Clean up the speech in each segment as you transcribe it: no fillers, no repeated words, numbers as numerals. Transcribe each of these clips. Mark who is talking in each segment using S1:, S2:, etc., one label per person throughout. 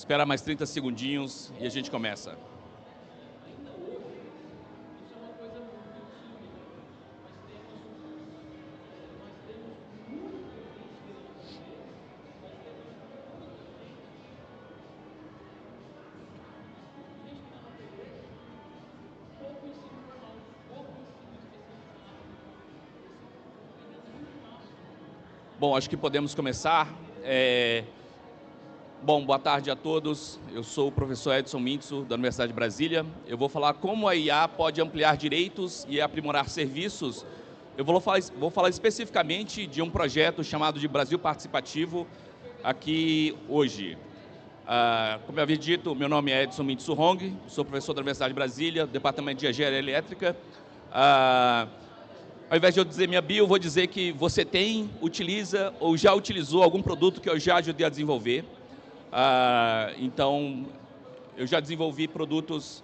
S1: Espera mais 30 segundinhos e a gente começa. Bom, acho que podemos começar. Bom, boa tarde a todos. Eu sou o professor Edson Mintzo, da Universidade de Brasília. Eu vou falar como a IA pode ampliar direitos e aprimorar serviços. Eu vou falar especificamente de um projeto chamado de Brasil Participativo aqui hoje. Como eu havia dito, meu nome é Edson Mintzo Hong, sou professor da Universidade de Brasília, Departamento de Engenharia Elétrica. Ao invés de eu dizer minha bio, eu vou dizer que você utiliza ou já utilizou algum produto que eu já ajudei a desenvolver. Então, eu já desenvolvi produtos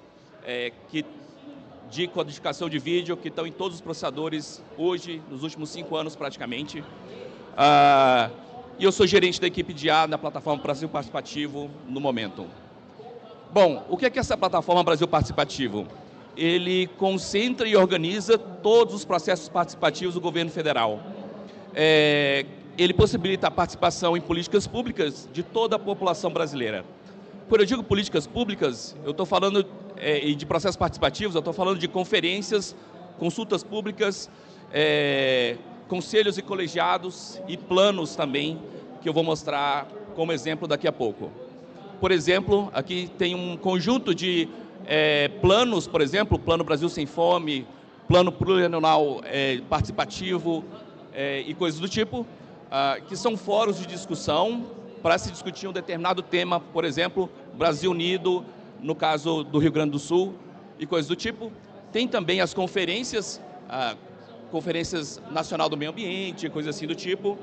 S1: de codificação de vídeo que estão em todos os processadores hoje, nos últimos 5 anos praticamente. E eu sou gerente da equipe de IA na plataforma Brasil Participativo no momento. Bom, o que é essa plataforma Brasil Participativo? Ele concentra e organiza todos os processos participativos do governo federal. Ele possibilita a participação em políticas públicas de toda a população brasileira. Quando eu digo políticas públicas, eu estou falando de processos participativos, eu estou falando de conferências, consultas públicas, conselhos e colegiados e planos também, que eu vou mostrar como exemplo daqui a pouco. Por exemplo, aqui tem um conjunto de planos, por exemplo, Plano Brasil Sem Fome, Plano Plurianual Participativo e coisas do tipo, que são fóruns de discussão para se discutir um determinado tema, por exemplo, Brasil Unido, no caso do Rio Grande do Sul, e coisas do tipo. Tem também as conferências, Conferências Nacional do Meio Ambiente, coisas assim do tipo.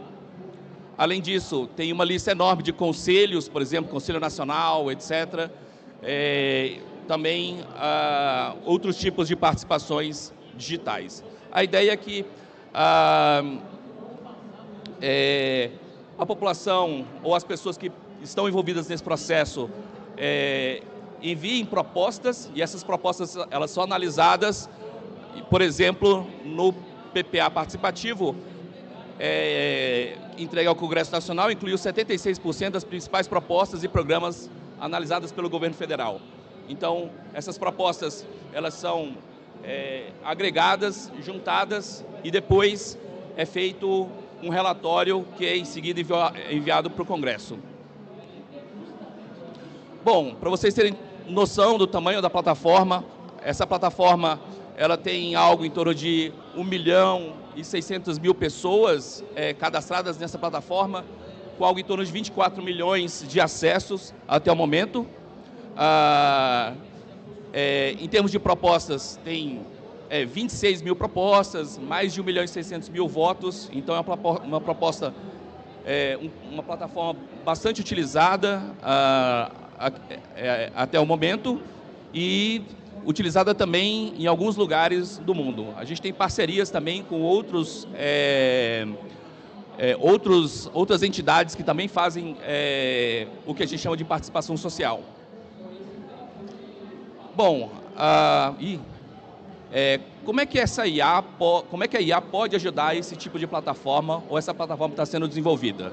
S1: Além disso, tem uma lista enorme de conselhos, por exemplo, Conselho Nacional, etc., também outros tipos de participações digitais. A ideia é que a população ou as pessoas que estão envolvidas nesse processo enviem propostas, e essas propostas elas são analisadas, por exemplo, no PPA participativo, entregue ao Congresso Nacional, incluiu 76% das principais propostas e programas analisadas pelo governo federal. Então, essas propostas, elas são agregadas, juntadas, e depois é feito um relatório que é em seguida enviado para o Congresso. Bom, para vocês terem noção do tamanho da plataforma, essa plataforma ela tem algo em torno de 1.600.000 pessoas cadastradas nessa plataforma, com algo em torno de 24 milhões de acessos até o momento. Em termos de propostas, tem 26 mil propostas, mais de 1.600.000 votos. Então, é uma proposta, uma plataforma bastante utilizada até o momento e utilizada também em alguns lugares do mundo. A gente tem parcerias também com outras entidades que também fazem o que a gente chama de participação social. Bom, como é que a IA pode ajudar esse tipo de plataforma, ou essa plataforma está sendo desenvolvida?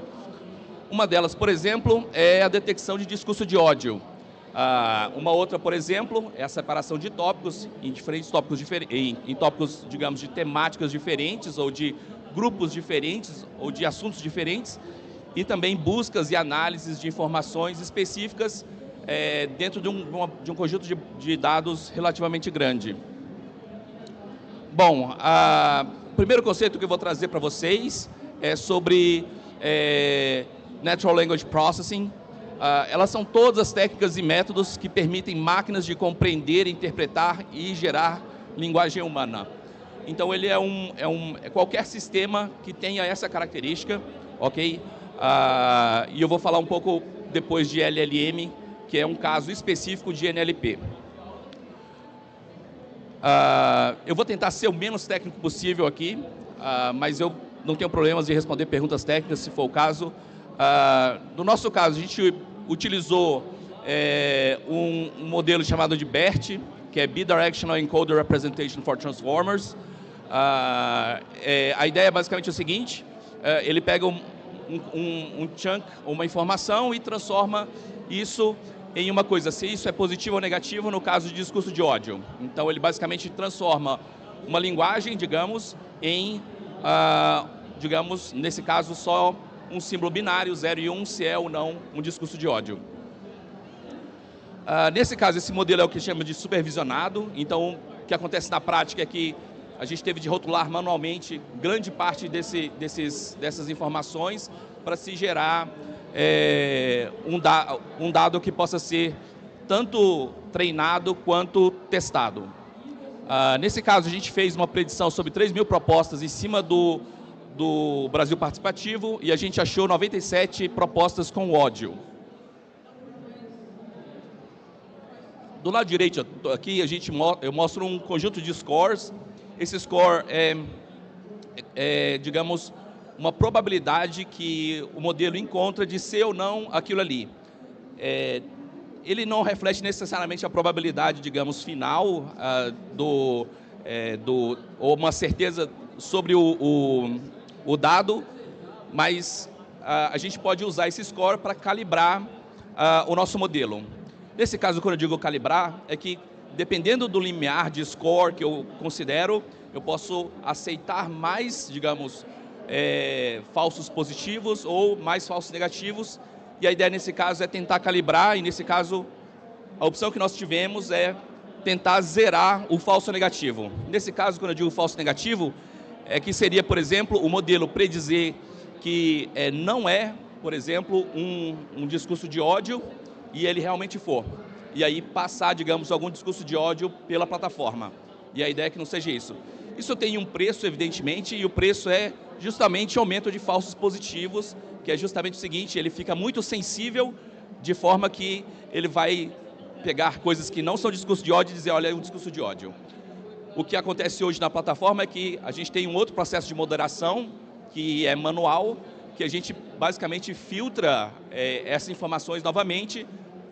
S1: Uma delas, por exemplo, é a detecção de discurso de ódio. Uma outra, por exemplo, é a separação de tópicos em diferentes tópicos, em tópicos, digamos, de temáticas diferentes, ou de grupos diferentes, ou de assuntos diferentes, e também buscas e análises de informações específicas dentro de um conjunto de dados relativamente grande. Bom, o primeiro conceito que eu vou trazer para vocês é sobre Natural Language Processing. Elas são todas as técnicas e métodos que permitem máquinas de compreender, interpretar e gerar linguagem humana. Então, ele é qualquer sistema que tenha essa característica, ok? E eu vou falar um pouco depois de LLM, que é um caso específico de NLP. Eu vou tentar ser o menos técnico possível aqui, mas eu não tenho problemas de responder perguntas técnicas, se for o caso. No nosso caso, a gente utilizou um modelo chamado de BERT, que é Bidirectional Encoder Representation for Transformers. A ideia é basicamente o seguinte: ele pega um chunk, uma informação, e transforma isso em uma coisa, se isso é positivo ou negativo no caso de discurso de ódio. Então ele basicamente transforma uma linguagem, digamos, em, digamos, nesse caso só um símbolo binário, 0 e 1, se é ou não um discurso de ódio. Nesse caso, esse modelo é o que chama de supervisionado. Então, o que acontece na prática é que a gente teve de rotular manualmente grande parte dessas informações para se gerar um dado que possa ser tanto treinado quanto testado. Nesse caso, a gente fez uma predição sobre 3.000 propostas em cima do Brasil Participativo e a gente achou 97 propostas com ódio. Do lado direito, aqui eu mostro um conjunto de scores. Esse score digamos, uma probabilidade que o modelo encontra de ser ou não aquilo ali. Ele não reflete necessariamente a probabilidade, digamos, final ou uma certeza sobre o dado, mas a gente pode usar esse score para calibrar o nosso modelo. Nesse caso, quando eu digo calibrar, é que dependendo do limiar de score que eu considero, eu posso aceitar mais, digamos, falsos positivos ou mais falsos negativos. E a ideia nesse caso é tentar calibrar, e nesse caso a opção que nós tivemos é tentar zerar o falso negativo. Nesse caso, quando eu digo falso negativo, é que seria, por exemplo, o modelo predizer que não é, por exemplo, um discurso de ódio, e ele realmente for. E aí passar, digamos, algum discurso de ódio pela plataforma. E a ideia é que não seja isso. Isso tem um preço, evidentemente, e o preço é justamente o aumento de falsos positivos, que é justamente o seguinte: ele fica muito sensível, de forma que ele vai pegar coisas que não são discurso de ódio e dizer, olha, é um discurso de ódio. O que acontece hoje na plataforma é que a gente tem um outro processo de moderação, que é manual, que a gente basicamente filtra essas informações novamente,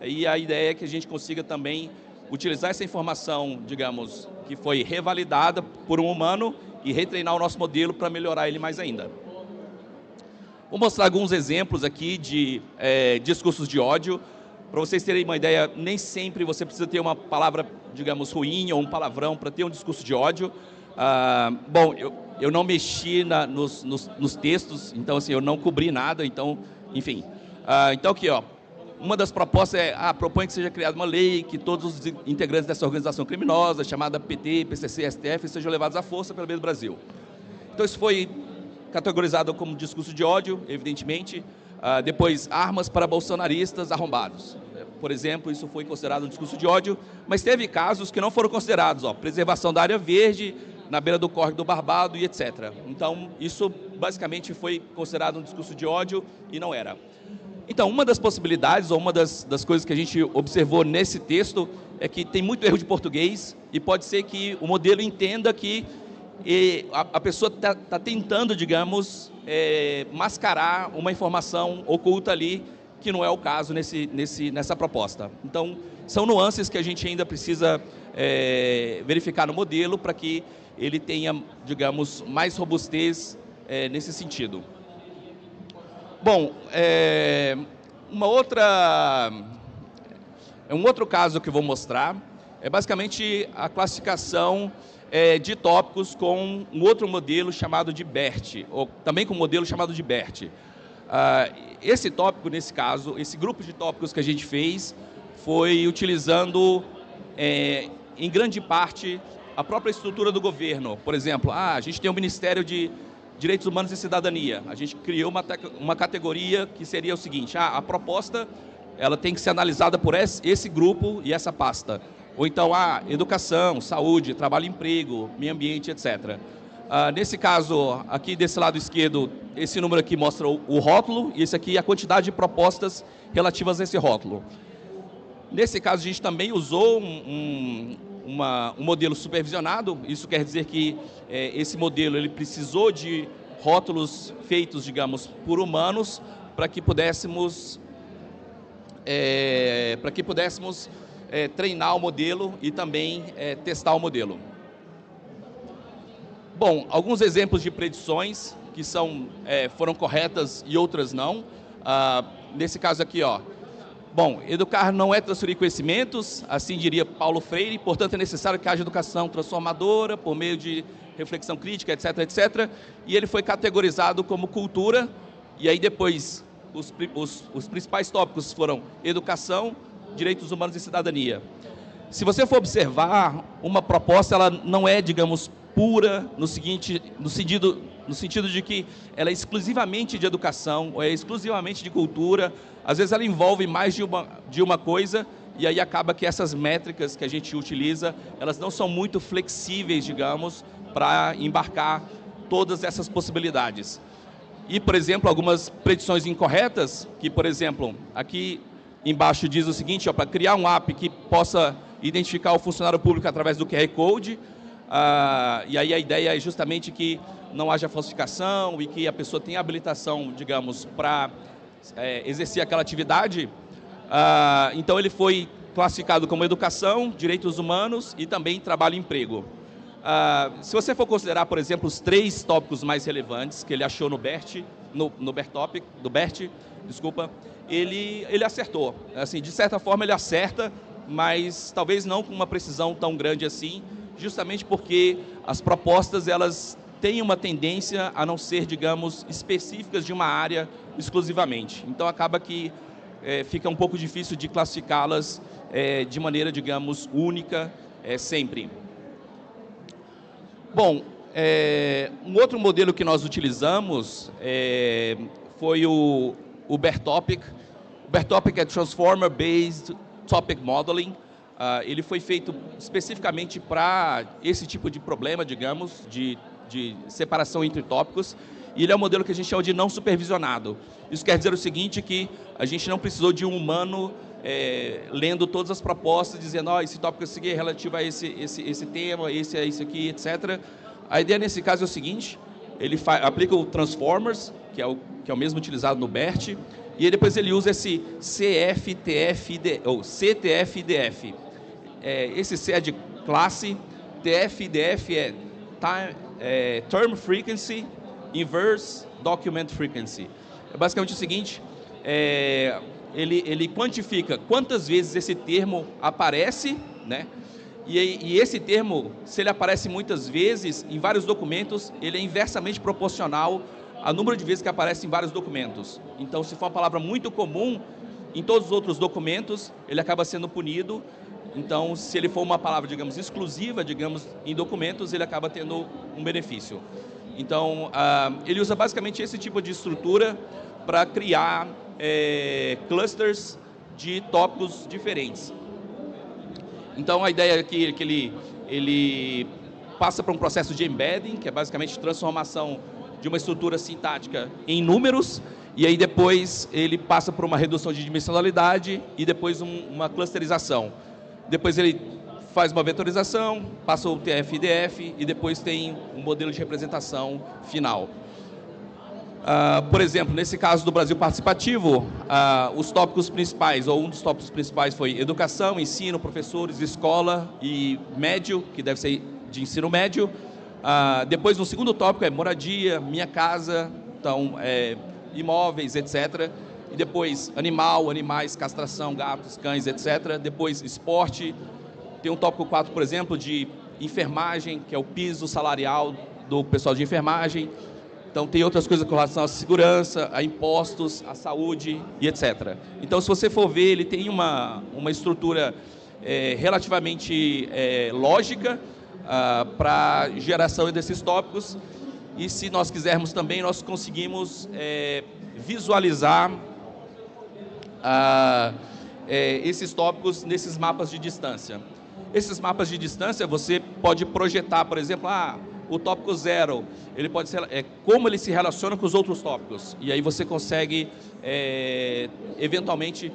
S1: e a ideia é que a gente consiga também utilizar essa informação, digamos, que foi revalidada por um humano e retreinar o nosso modelo para melhorar ele mais ainda. Vou mostrar alguns exemplos aqui de discursos de ódio. Para vocês terem uma ideia, nem sempre você precisa ter uma palavra, digamos, ruim ou um palavrão para ter um discurso de ódio. Bom, eu não mexi nos textos, então assim, eu não cobri nada, então, enfim. Então aqui, ó, uma das propostas propõe que seja criada uma lei que todos os integrantes dessa organização criminosa, chamada PT, PCC, STF, sejam levados à força pelo bem do Brasil. Então isso foi categorizado como discurso de ódio, evidentemente. Depois, armas para bolsonaristas arrombados. Por exemplo, isso foi considerado um discurso de ódio, mas teve casos que não foram considerados, preservação da área verde, na beira do córrego do Barbado e etc. Então, isso basicamente foi considerado um discurso de ódio e não era. Então, uma das possibilidades, ou uma das coisas que a gente observou nesse texto, é que tem muito erro de português, e pode ser que o modelo entenda que a pessoa está tentando, digamos, mascarar uma informação oculta ali, que não é o caso nessa proposta. Então, são nuances que a gente ainda precisa verificar no modelo para que ele tenha, digamos, mais robustez nesse sentido. Bom, um outro caso que eu vou mostrar é basicamente a classificação de tópicos com um outro modelo chamado de BERT, ou também com um modelo chamado de BERT. Esse tópico, nesse caso, esse grupo de tópicos que a gente fez foi utilizando, em grande parte, a própria estrutura do governo. Por exemplo, a gente tem o Ministério de Direitos Humanos e Cidadania. A gente criou uma categoria que seria o seguinte: a proposta ela tem que ser analisada por esse grupo e essa pasta. Ou então, educação, saúde, trabalho e emprego, meio ambiente, etc. Nesse caso, aqui desse lado esquerdo, esse número aqui mostra o rótulo, e esse aqui é a quantidade de propostas relativas a esse rótulo. Nesse caso, a gente também usou um modelo supervisionado. Isso quer dizer que esse modelo ele precisou de rótulos feitos, digamos, por humanos, para que pudéssemos para que pudéssemos treinar o modelo e também testar o modelo. Bom, alguns exemplos de predições que foram corretas e outras não. Nesse caso aqui, ó. Bom, educar não é transferir conhecimentos, assim diria Paulo Freire, portanto é necessário que haja educação transformadora por meio de reflexão crítica, etc, etc. E ele foi categorizado como cultura, e aí depois os principais tópicos foram educação, direitos humanos e cidadania. Se você for observar, uma proposta ela não é, digamos, pura no sentido de que ela é exclusivamente de educação, ou é exclusivamente de cultura. Às vezes ela envolve mais de uma coisa, e aí acaba que essas métricas que a gente utiliza, elas não são muito flexíveis, digamos, para embarcar todas essas possibilidades. E, por exemplo, algumas predições incorretas, que, por exemplo, aqui embaixo diz o seguinte, para criar um app que possa identificar o funcionário público através do QR Code, e aí a ideia é justamente que não haja falsificação e que a pessoa tenha habilitação, digamos, para exercer aquela atividade. Então ele foi classificado como educação, direitos humanos e também trabalho e emprego. Se você for considerar, por exemplo, os 3 tópicos mais relevantes que ele achou no BERT, desculpa, ele acertou. Assim, de certa forma ele acerta, mas talvez não com uma precisão tão grande assim, justamente porque as propostas elas têm uma tendência a não ser, digamos, específicas de uma área exclusivamente. Então acaba que fica um pouco difícil de classificá-las de maneira, digamos, única sempre. Bom, um outro modelo que nós utilizamos foi o BERTopic. O BERTopic é Transformer Based Topic Modeling. Ele foi feito especificamente para esse tipo de problema, digamos, de separação entre tópicos, e ele é um modelo que a gente chama de não supervisionado. Isso quer dizer o seguinte, que a gente não precisou de um humano lendo todas as propostas, dizendo, esse tópico a seguir é relativo a esse tema, esse é isso aqui, etc. A ideia nesse caso é o seguinte, ele aplica o Transformers, que é o mesmo utilizado no BERT, e depois ele usa esse CFTFD, ou CTFDF. Esse C é de classe, TFDF é Term Frequency Inverse Document Frequency. É basicamente o seguinte, ele quantifica quantas vezes esse termo aparece, né? E esse termo, se ele aparece muitas vezes em vários documentos, ele é inversamente proporcional ao número de vezes que aparece em vários documentos. Então, se for uma palavra muito comum, em todos os outros documentos, ele acaba sendo punido. Então, se ele for uma palavra, digamos, exclusiva, digamos, em documentos, ele acaba tendo um benefício. Então, ele usa basicamente esse tipo de estrutura para criar clusters de tópicos diferentes. Então, a ideia é que ele passa por um processo de embedding, que é basicamente transformação de uma estrutura sintática em números, e aí depois ele passa por uma redução de dimensionalidade e depois uma clusterização. Depois ele faz uma vetorização, passa o TF-IDF e depois tem um modelo de representação final. Por exemplo, nesse caso do Brasil Participativo, os tópicos principais, ou um dos tópicos principais foi educação, ensino, professores, escola e médio, que deve ser de ensino médio. Depois, no segundo tópico, é moradia, minha casa, então, imóveis, etc. E depois, animais, castração, gatos, cães, etc. Depois, esporte. Tem um tópico 4, por exemplo, de enfermagem, que é o piso salarial do pessoal de enfermagem. Então, tem outras coisas com relação à segurança, a impostos, à saúde e etc. Então, se você for ver, ele tem uma estrutura relativamente lógica para geração desses tópicos. E se nós quisermos também, nós conseguimos visualizar esses tópicos nesses mapas de distância. Esses mapas de distância, você pode projetar, por exemplo, o tópico 0, ele pode ser como ele se relaciona com os outros tópicos. E aí você consegue, eventualmente,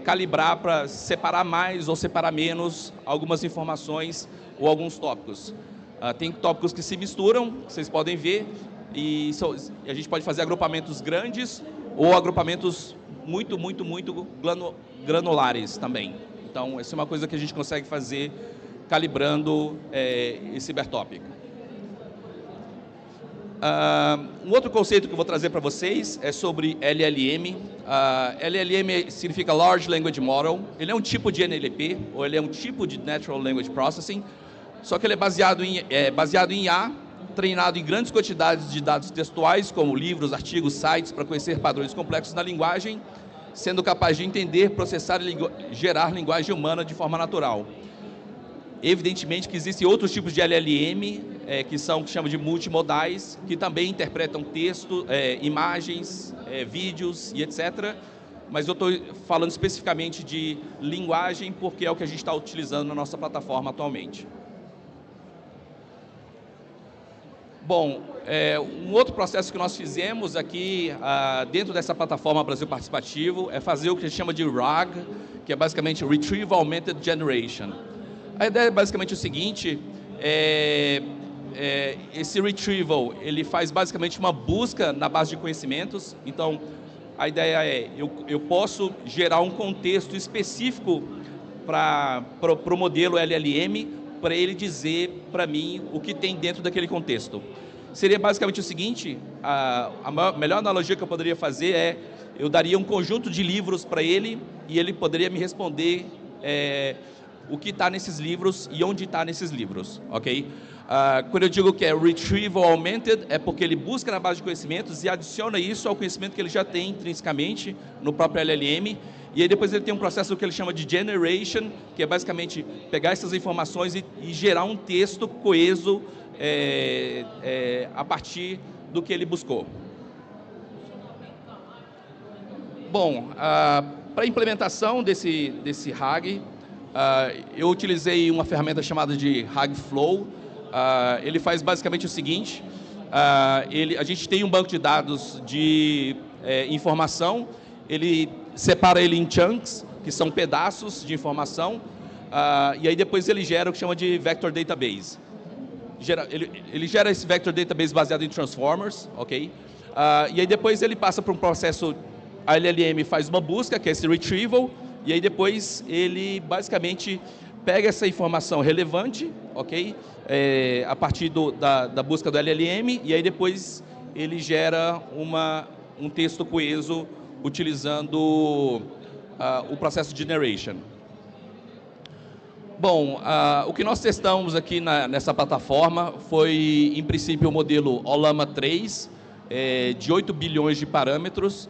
S1: calibrar para separar mais ou separar menos algumas informações ou alguns tópicos. Tem tópicos que se misturam, vocês podem ver, e a gente pode fazer agrupamentos grandes ou agrupamentos muito granulares também. Então, essa é uma coisa que a gente consegue fazer calibrando esse Cybertopic. Um outro conceito que eu vou trazer para vocês é sobre LLM. LLM significa Large Language Model. Ele é um tipo de NLP, ou ele é um tipo de Natural Language Processing, só que ele é baseado em IA, treinado em grandes quantidades de dados textuais, como livros, artigos, sites, para conhecer padrões complexos na linguagem, sendo capaz de entender, processar e gerar linguagem humana de forma natural. Evidentemente que existem outros tipos de LLM, que chamam de multimodais, que também interpretam texto, imagens, vídeos e etc. Mas eu estou falando especificamente de linguagem, porque é o que a gente está utilizando na nossa plataforma atualmente. Bom, um outro processo que nós fizemos aqui dentro dessa plataforma Brasil Participativo é fazer o que a gente chama de RAG, que é basicamente Retrieval Augmented Generation. A ideia é basicamente o seguinte, esse retrieval, ele faz basicamente uma busca na base de conhecimentos. Então, a ideia é, eu posso gerar um contexto específico para o modelo LLM, para ele dizer para mim o que tem dentro daquele contexto. Seria basicamente o seguinte, a melhor analogia que eu poderia fazer é, eu daria um conjunto de livros para ele e ele poderia me responder o que está nesses livros e onde está nesses livros, ok? Quando eu digo que é Retrieval Augmented, é porque ele busca na base de conhecimentos e adiciona isso ao conhecimento que ele já tem intrinsecamente no próprio LLM, e aí depois ele tem um processo que ele chama de Generation, que é basicamente pegar essas informações e gerar um texto coeso a partir do que ele buscou. Bom, para a implementação desse RAG, eu utilizei uma ferramenta chamada de RAGflow. Ele faz basicamente o seguinte, a gente tem um banco de dados de informação, ele separa ele em chunks, que são pedaços de informação, e aí depois ele gera o que chama de Vector Database. Ele gera esse Vector Database baseado em Transformers, ok? E aí depois ele passa por um processo, a LLM faz uma busca, que é esse Retrieval, e aí depois ele basicamente pega essa informação relevante, ok? A partir da busca do LLM, e aí depois ele gera um texto coeso utilizando o processo de generation. Bom, o que nós testamos aqui nessa plataforma foi, em princípio, o modelo Ollama 3, de 8 bilhões de parâmetros.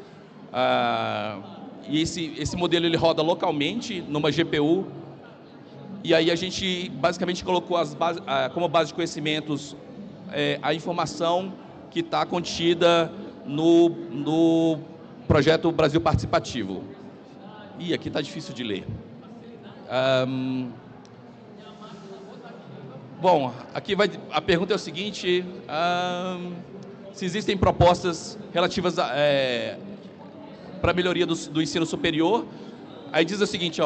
S1: E esse modelo ele roda localmente numa GPU, e aí a gente basicamente colocou como base de conhecimentos a informação que está contida no projeto Brasil Participativo. Ih, aqui está difícil de ler. Bom, aqui a pergunta é o seguinte, se existem propostas relativas para a melhoria do ensino superior. Aí diz o seguinte,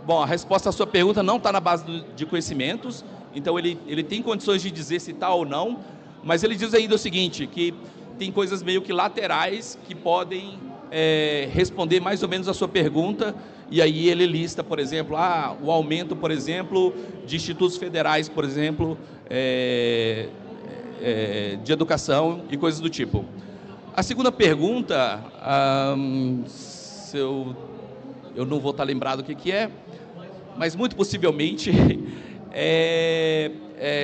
S1: bom, a resposta à sua pergunta não está na base de conhecimentos, então ele tem condições de dizer se está ou não, mas ele diz ainda o seguinte, que tem coisas meio que laterais que podem responder mais ou menos a sua pergunta, e aí ele lista, por exemplo, o aumento, por exemplo, de institutos federais, por exemplo, de educação e coisas do tipo. A segunda pergunta, eu não vou estar lembrado o que é, mas muito possivelmente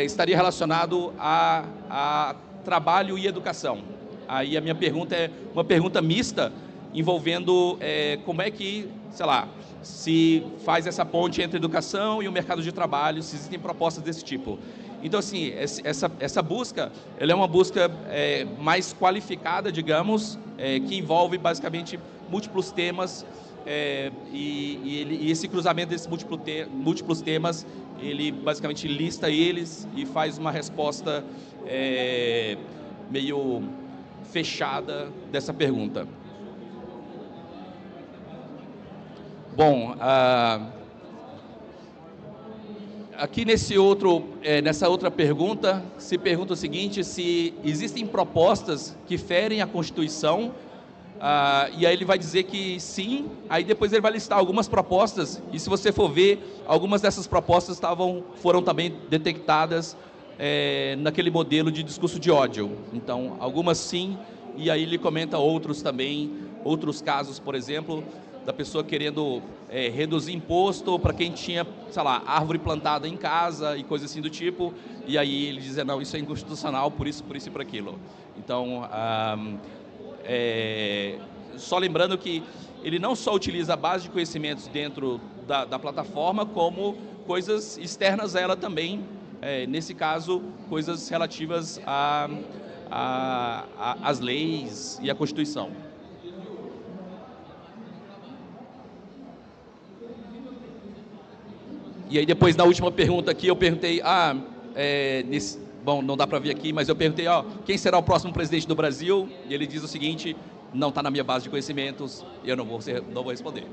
S1: estaria relacionado a trabalho e educação. Aí a minha pergunta é uma pergunta mista, envolvendo como é que, sei lá, se faz essa ponte entre a educação e o mercado de trabalho, se existem propostas desse tipo. Então, assim, essa busca, ela é uma busca mais qualificada, digamos, que envolve basicamente múltiplos temas, e esse cruzamento desses múltiplos temas, ele basicamente lista eles e faz uma resposta meio fechada dessa pergunta. Bom, aqui nessa outra pergunta, se pergunta o seguinte, se existem propostas que ferem a Constituição E aí ele vai dizer que sim, aí depois ele vai listar algumas propostas, e se você for ver, algumas dessas propostas foram também detectadas naquele modelo de discurso de ódio. Então, algumas sim, e aí ele comenta outros também, outros casos, por exemplo, da pessoa querendo reduzir imposto para quem tinha, sei lá, árvore plantada em casa e coisa assim do tipo, e aí ele diz, não, isso é inconstitucional, por isso e por aquilo. Então, só lembrando que ele não só utiliza a base de conhecimentos dentro da plataforma, como coisas externas a ela também, nesse caso, coisas relativas às leis e à Constituição. E aí depois, na última pergunta aqui, eu perguntei, bom, não dá para ver aqui, mas eu perguntei, quem será o próximo presidente do Brasil? E ele diz o seguinte, não está na minha base de conhecimentos, eu não vou responder.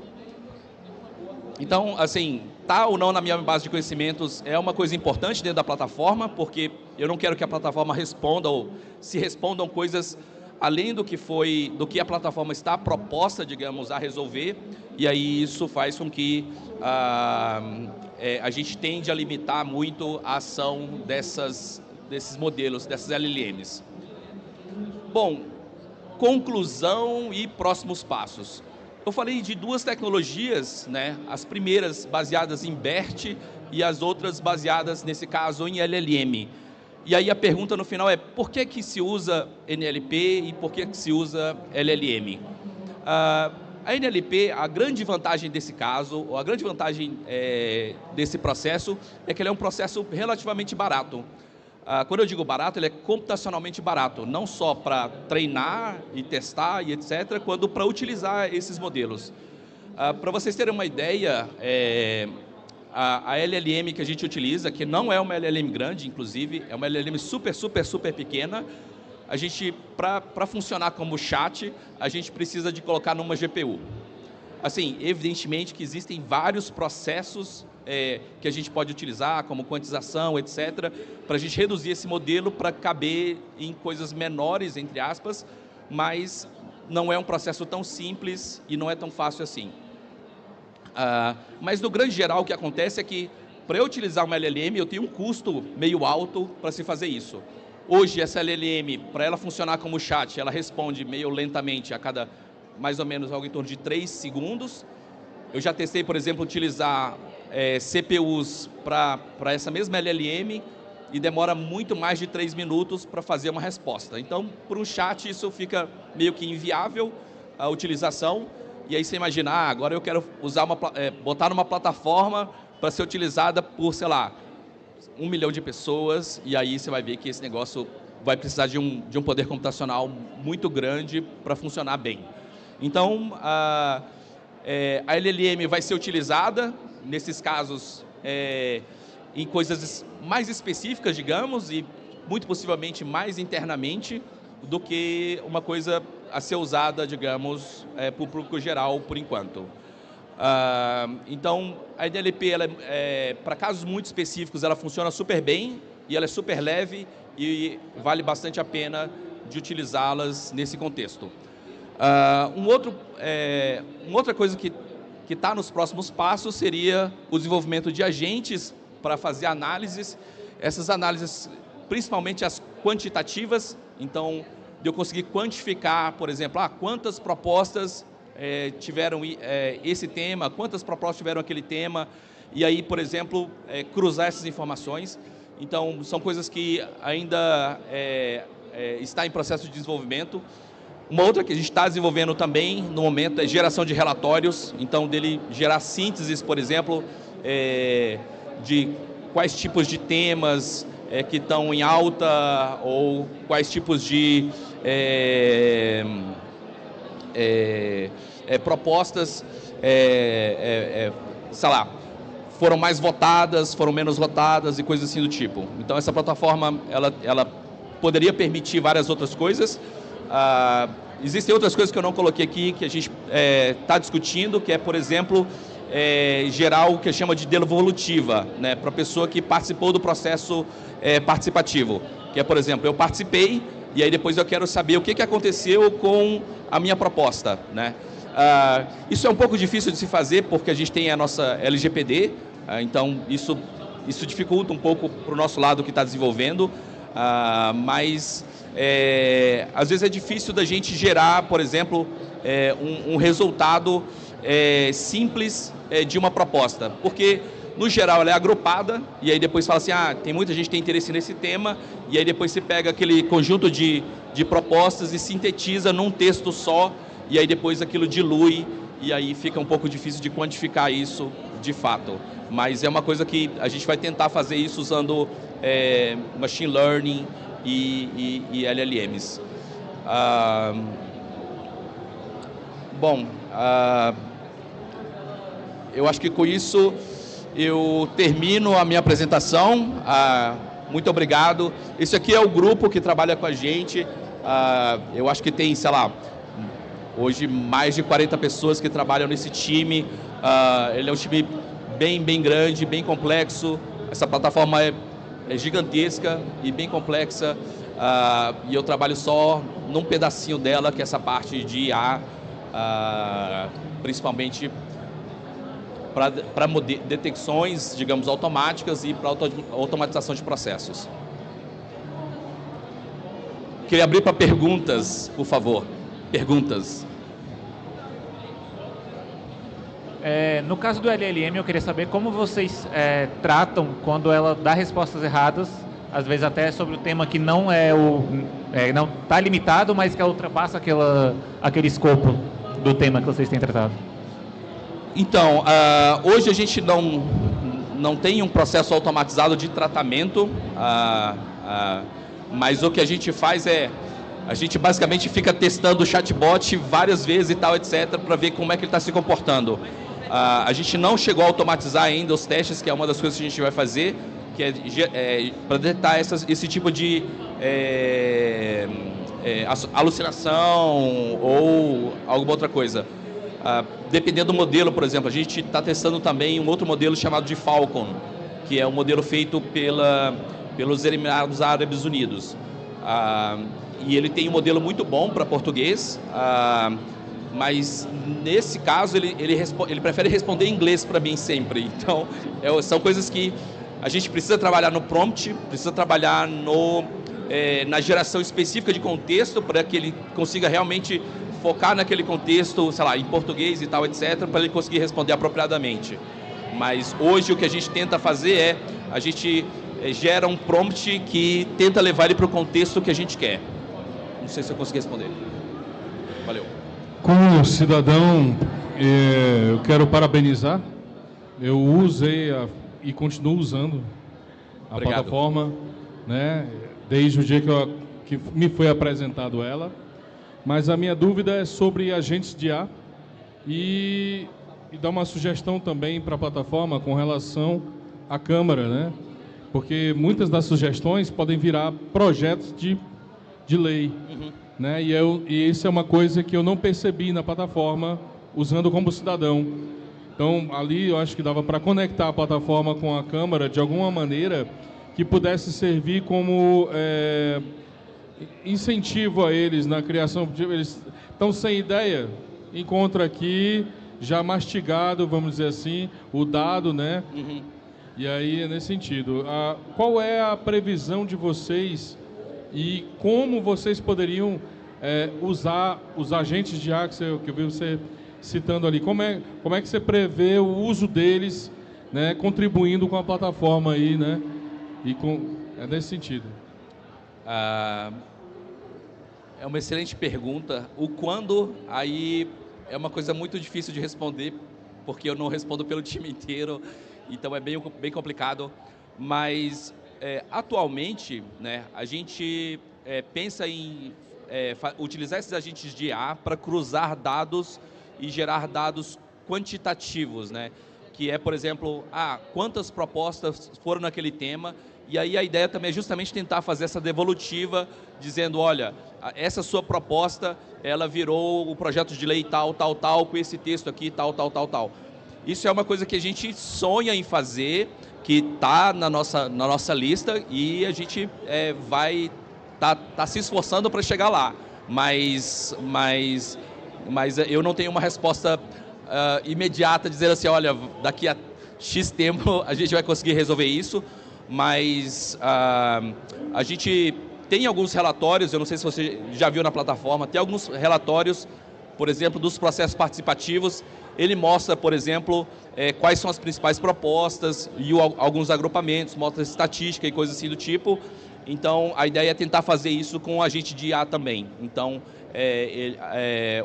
S1: Então, assim, tá ou não na minha base de conhecimentos é uma coisa importante dentro da plataforma, porque eu não quero que a plataforma responda ou se respondam coisas além do que a plataforma está proposta, digamos, a resolver, e aí isso faz com que a gente tende a limitar muito a ação desses modelos, dessas LLMs. Bom, conclusão e próximos passos. Eu falei de duas tecnologias, né? As primeiras baseadas em BERT e as outras baseadas, nesse caso, em LLM. E aí a pergunta no final é, por que se usa NLP e por que se usa LLM? A NLP, a grande vantagem desse caso, ou a grande vantagem desse processo, é que ele é um processo relativamente barato. Quando eu digo barato, ele é computacionalmente barato, não só para treinar e testar e etc., quanto para utilizar esses modelos. Para vocês terem uma ideia, a LLM que a gente utiliza, que não é uma LLM grande, inclusive, é uma LLM super pequena, a gente, para funcionar como chat, a gente precisa de colocar numa GPU. Assim, evidentemente que existem vários processos que a gente pode utilizar, como quantização, etc., para a gente reduzir esse modelo para caber em coisas menores, entre aspas, mas não é um processo tão simples e não é tão fácil assim. Mas no grande geral o que acontece é que para eu utilizar uma LLM eu tenho um custo meio alto para se fazer isso. Hoje essa LLM, para ela funcionar como chat, ela responde meio lentamente a cada mais ou menos algo em torno de 3 segundos. Eu já testei, por exemplo, utilizar CPUs para essa mesma LLM e demora muito mais de 3 minutos para fazer uma resposta. Então, para um chat isso fica meio que inviável a utilização. E aí você imagina, agora eu quero usar botar numa plataforma para ser utilizada por, sei lá, 1 milhão de pessoas, e aí você vai ver que esse negócio vai precisar de um poder computacional muito grande para funcionar bem. Então, a LLM vai ser utilizada, nesses casos, em coisas mais específicas, digamos, e muito possivelmente mais internamente do que uma coisa a ser usada, digamos, para o público geral, por enquanto. Então, a NLP, para casos muito específicos, ela funciona super bem e ela é super leve e vale bastante a pena de utilizá-las nesse contexto. Uma outra coisa que está nos próximos passos seria o desenvolvimento de agentes para fazer análises. Essas análises, principalmente as quantitativas, então, de eu conseguir quantificar, por exemplo, quantas propostas tiveram esse tema, quantas propostas tiveram aquele tema, e aí, por exemplo, cruzar essas informações. Então, são coisas que ainda está em processo de desenvolvimento. Uma outra que a gente está desenvolvendo também, no momento, é geração de relatórios, então, dele gerar sínteses, por exemplo, de quais tipos de temas que estão em alta, ou quais tipos de propostas, sei lá, foram mais votadas, foram menos votadas e coisas assim do tipo. Então, essa plataforma, ela poderia permitir várias outras coisas. Existem outras coisas que eu não coloquei aqui, que a gente está discutindo, que é, por exemplo, gerar o que chama de devolutiva, né, para a pessoa que participou do processo participativo. Que é, por exemplo, eu participei e aí depois eu quero saber o que aconteceu com a minha proposta, né? Isso é um pouco difícil de se fazer porque a gente tem a nossa LGPD, então isso dificulta um pouco para o nosso lado que está desenvolvendo, mas às vezes é difícil da gente gerar, por exemplo, um resultado simples de uma proposta, porque no geral ela é agrupada e aí depois fala assim, tem muita gente que tem interesse nesse tema, e aí depois você pega aquele conjunto de propostas e sintetiza num texto só, e aí depois aquilo dilui, e aí fica um pouco difícil de quantificar isso de fato. Mas é uma coisa que a gente vai tentar fazer isso usando Machine Learning e LLMs. Eu acho que com isso eu termino a minha apresentação. Muito obrigado. Esse aqui é o grupo que trabalha com a gente. Eu acho que tem, sei lá, hoje mais de 40 pessoas que trabalham nesse time. Ele é um time bem grande, bem complexo. Essa plataforma é gigantesca e bem complexa. E eu trabalho só num pedacinho dela, que é essa parte de IA, principalmente para detecções, digamos, automáticas e para automatização de processos. Queria abrir para perguntas, por favor. Perguntas.
S2: No caso do LLM, eu queria saber como vocês tratam quando ela dá respostas erradas, às vezes até sobre o tema que não não está limitado, mas que ultrapassa aquele escopo do tema que vocês têm tratado.
S1: Então, hoje a gente não tem um processo automatizado de tratamento, mas o que a gente faz a gente basicamente fica testando o chatbot várias vezes e tal, etc., para ver como é que ele está se comportando. A gente não chegou a automatizar ainda os testes, que é uma das coisas que a gente vai fazer, que é para detectar esse tipo de alucinação ou alguma outra coisa. Dependendo do modelo, por exemplo, a gente está testando também um outro modelo chamado de Falcon, que é um modelo feito pelos Emirados Árabes Unidos. E ele tem um modelo muito bom para português, mas nesse caso ele prefere responder em inglês para mim sempre. Então, são coisas que a gente precisa trabalhar no prompt, precisa trabalhar na geração específica de contexto para que ele consiga realmente focar naquele contexto, sei lá, em português e tal, etc., para ele conseguir responder apropriadamente. Mas hoje o que a gente tenta fazer a gente gera um prompt que tenta levar ele para o contexto que a gente quer. Não sei se eu consegui responder. Valeu.
S3: Como cidadão, eu quero parabenizar. Eu usei e continuo usando a plataforma, né, desde o dia que me foi apresentado ela. Mas a minha dúvida é sobre agentes de IA e dar uma sugestão também para a plataforma com relação à Câmara, né? Porque muitas das sugestões podem virar projetos de lei, né? E isso é uma coisa que eu não percebi na plataforma usando como cidadão. Então, ali eu acho que dava para conectar a plataforma com a Câmara de alguma maneira que pudesse servir como incentivo a eles na criação. Eles estão sem ideia, encontra aqui, já mastigado, vamos dizer assim, o dado, né? E aí, é nesse sentido. Qual é a previsão de vocês e como vocês poderiam usar os agentes de IA que eu vi você citando ali? Como é que você prevê o uso deles, né, contribuindo com a plataforma aí, né? É nesse sentido.
S1: É uma excelente pergunta. O quando, aí é uma coisa muito difícil de responder, porque eu não respondo pelo time inteiro, então é bem complicado. Mas, atualmente, né, a gente pensa em utilizar esses agentes de IA para cruzar dados e gerar dados quantitativos, né? Que é, por exemplo, quantas propostas foram naquele tema. E aí a ideia também é justamente tentar fazer essa devolutiva, dizendo, olha, essa sua proposta, ela virou o projeto de lei tal, com esse texto aqui, tal. Isso é uma coisa que a gente sonha em fazer, que está na nossa lista, e a gente vai tá se esforçando para chegar lá, mas eu não tenho uma resposta imediata dizendo assim, olha, daqui a X tempo a gente vai conseguir resolver isso, mas a gente tem alguns relatórios, eu não sei se você já viu na plataforma, tem alguns relatórios, por exemplo, dos processos participativos. Ele mostra, por exemplo, quais são as principais propostas e alguns agrupamentos, mostra estatística e coisas assim do tipo. Então, a ideia é tentar fazer isso com o agente de IA também. Então,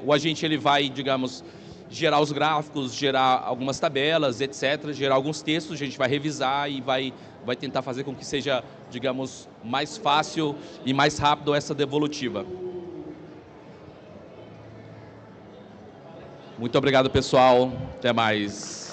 S1: o agente ele vai, digamos, gerar os gráficos, gerar algumas tabelas, etc., gerar alguns textos, a gente vai revisar e vai tentar fazer com que seja, digamos, mais fácil e mais rápido essa devolutiva. Muito obrigado, pessoal. Até mais.